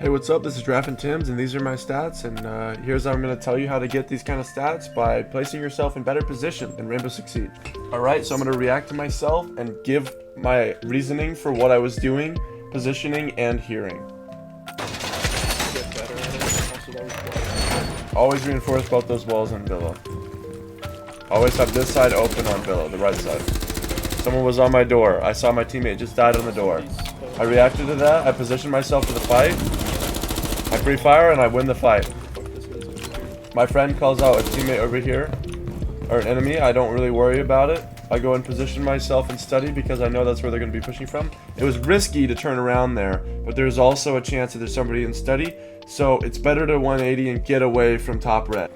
Hey, what's up? This is Draft and Tim's, and these are my stats, and here's how I'm going to tell you how to get these kind of stats by placing yourself in better position in Rainbow Six Siege. Alright, so I'm going to react to myself and give my reasoning for what I was doing, positioning, and hearing. Always reinforce both those walls on Villa. Always have this side open on Villa, the right side. Someone was on my door. I saw my teammate just died on the door. I reacted to that. I positioned myself for the fight. I free fire and I win the fight. My friend calls out a teammate over here, or an enemy. I don't really worry about it. I go and position myself and study because I know that's where they're going to be pushing from. It was risky to turn around there, but there's also a chance that there's somebody in study, so it's better to 180 and get away from top red.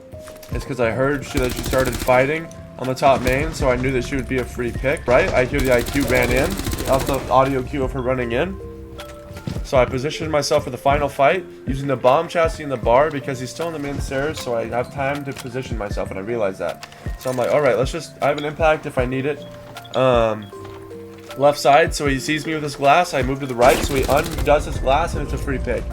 It's because I heard that she started fighting on the top main, so I knew that she would be a free pick, right? I hear the IQ ran in. That's the audio cue of her running in. So I positioned myself for the final fight using the bomb chassis in the bar because he's still in the main stairs, so I have time to position myself, and I realized that. So I'm like, alright, I have an impact if I need it. Left side, so he sees me with his glass, I move to the right, so he undoes his glass, and it's a free pick.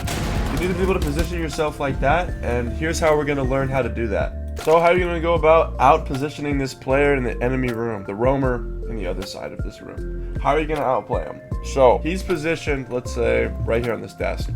You need to be able to position yourself like that, and here's how we're going to learn how to do that. So how are you going to go about out-positioning this player in the enemy room, the roamer in the other side of this room? How are you going to outplay him? So, he's positioned, let's say, right here on this desk.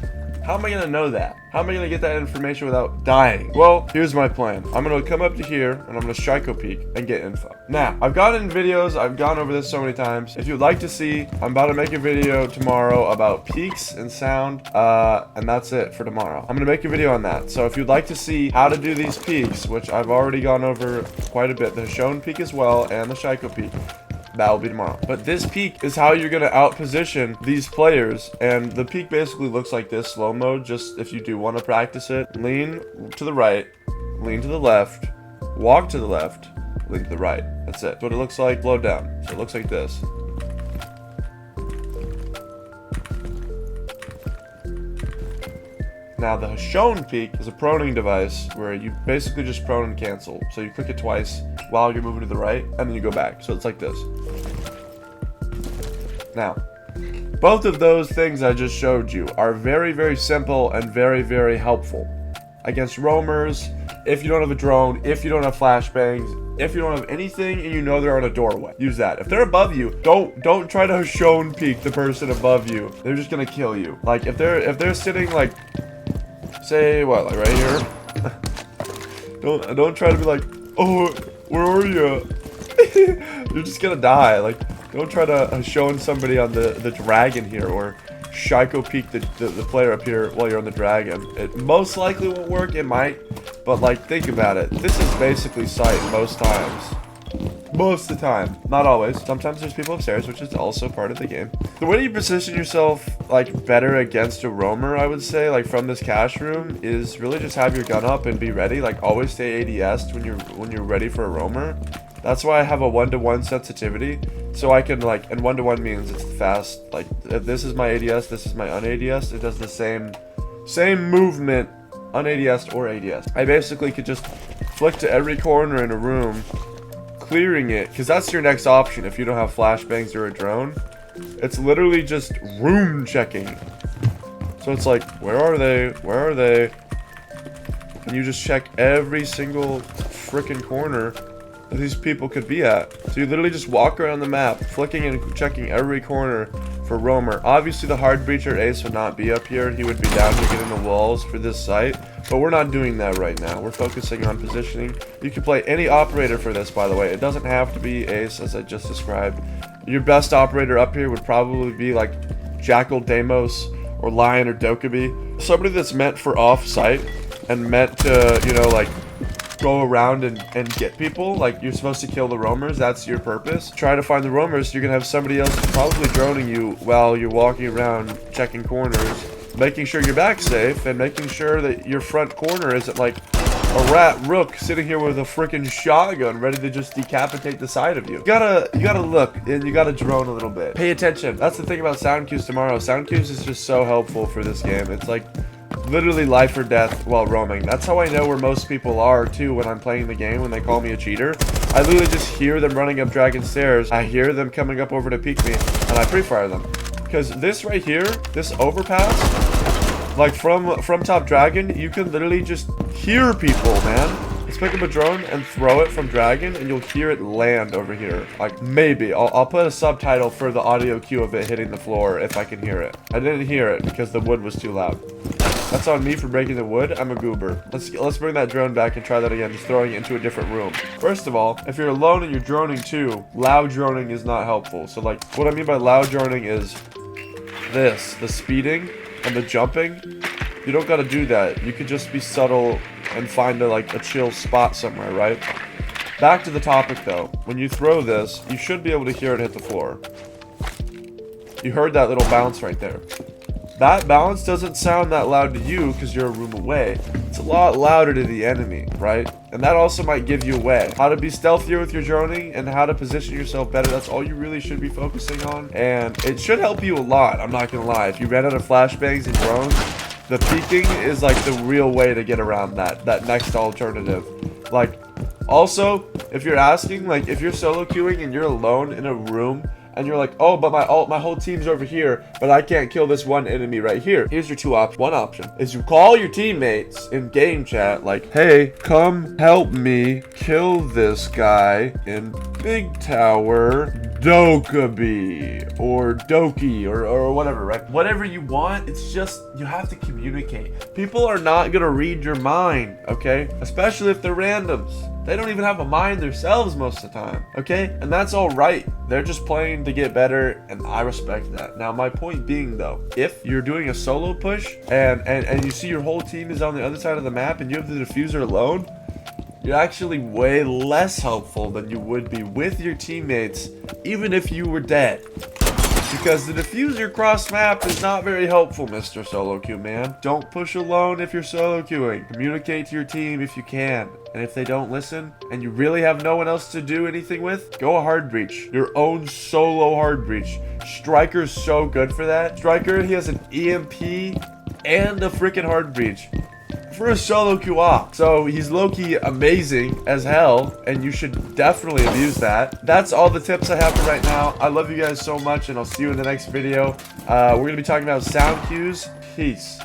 How am I going to know that? How am I going to get that information without dying? Well, here's my plan. I'm going to come up to here, and I'm going to Shiko peek and get info. Now, I've gotten videos, I've gone over this so many times. If you'd like to see, I'm about to make a video tomorrow about peaks and sound, and that's it for tomorrow. I'm going to make a video on that. So if you'd like to see how to do these peaks, which I've already gone over quite a bit, the shown peak as well, and the Shiko peak, that will be tomorrow. But this peak is how you're going to out-position these players. And the peak basically looks like this, slow mode, just if you do want to practice it. Lean to the right, lean to the left, walk to the left, lean to the right. That's it. That's what it looks like, blow down. So it looks like this. Now the shown peak is a proning device where you basically just prone and cancel. So you click it twice while you're moving to the right, and then you go back. So it's like this. Now, both of those things I just showed you are very, very simple and very, very helpful against roamers. If you don't have a drone, if you don't have flashbangs, if you don't have anything and you know they're on a doorway, use that. If they're above you, don't try to shown peek the person above you. They're just gonna kill you. Like if they're sitting like, say what, like right here. don't try to be like, oh, where are you? You're just gonna die. Like, don't try to show somebody on the dragon here, or Shiko peek the player up here while you're on the dragon. It most likely won't work. It might, but like, think about it. This is basically sight most times. Most of the time, not always. Sometimes there's people upstairs, which is also part of the game. The way you position yourself like better against a roamer, I would say, like from this cache room, is really just have your gun up and be ready. Like always stay ADS when you're ready for a roamer. That's why I have a 1-to-1 sensitivity, so I can like, and 1-to-1 means it's fast. Like if this is my ADS, this is my un-ADS. It does the same movement, un-ADS or ADS. I basically could just flick to every corner in a room, clearing it, because that's your next option if you don't have flashbangs or a drone. It's literally just room checking. So it's like, where are they? Where are they? And you just check every single freaking corner that these people could be at. So you literally just walk around the map, flicking and checking every corner for roamer. Obviously the hard breacher ace would not be up here. He would be down here getting the walls for this site. But we're not doing that right now. We're focusing on positioning. You can play any operator for this, by the way. It doesn't have to be ace, as I just described. Your best operator up here would probably be like Jackal, Deimos, or Lion, or Dokkaebi. Somebody that's meant for off-site and meant to, you know, like go around and get people. Like you're supposed to kill the roamers. That's your purpose. Try to find the roamers. You're gonna have somebody else probably droning you while you're walking around checking corners, making sure your back's safe, and making sure that your front corner isn't like a rat rook sitting here with a freaking shotgun ready to just decapitate the side of you. You gotta look, and you gotta drone a little bit. Pay attention. That's the thing about sound cues tomorrow. Sound cues is just so helpful for this game. It's like literally life or death while roaming. That's how I know where most people are too when I'm playing the game, when they call me a cheater. I literally just hear them running up Dragon Stairs. I hear them coming up over to peek me, and I pre-fire them. Because this right here, this overpass, Like from Top Dragon, you can literally just hear people, man. Let's pick up a drone and throw it from Dragon, and you'll hear it land over here. Like, maybe. I'll put a subtitle for the audio cue of it hitting the floor if I can hear it. I didn't hear it because the wood was too loud. That's on me for breaking the wood. I'm a goober. Let's bring that drone back and try that again, just throwing it into a different room. First of all, if you're alone and you're droning too, loud droning is not helpful. So, like, what I mean by loud droning is this, the speeding and the jumping. You don't gotta do that. You could just be subtle and find a chill spot somewhere, right? Back to the topic though. When you throw this, you should be able to hear it hit the floor. You heard that little bounce right there. That bounce doesn't sound that loud to you because you're a room away. It's a lot louder to the enemy, right? And that also might give you away. How to be stealthier with your droning and how to position yourself better, that's all you really should be focusing on. And it should help you a lot, I'm not gonna lie. If you ran out of flashbangs and drones, the peeking is like the real way to get around that next alternative. Like, also, if you're asking, like, if you're solo queuing and you're alone in a room and you're like, oh, but my whole team's over here, but I can't kill this one enemy right here. Here's your two options. One option is you call your teammates in game chat, like, hey, come help me kill this guy in Big Tower Dokkaebi or Doki or whatever, right? Whatever you want, it's just, you have to communicate. People are not gonna read your mind, okay? Especially if they're randoms. They don't even have a mind themselves most of the time, okay? And that's all right. They're just playing to get better, and I respect that. Now, my point being, though, if you're doing a solo push and you see your whole team is on the other side of the map and you have the diffuser alone, you're actually way less helpful than you would be with your teammates, even if you were dead. Because the diffuser cross map is not very helpful, Mr. Solo Queue man. Don't push alone if you're solo queuing. Communicate to your team if you can. And if they don't listen, and you really have no one else to do anything with, go a hard breach. Your own solo hard breach. Striker's so good for that. Striker, he has an EMP and a freaking hard breach for a solo queue op. So he's low-key amazing as hell, and you should definitely abuse that. That's all the tips I have for right now. I love you guys so much, and I'll see you in the next video. We're gonna be talking about sound cues. Peace.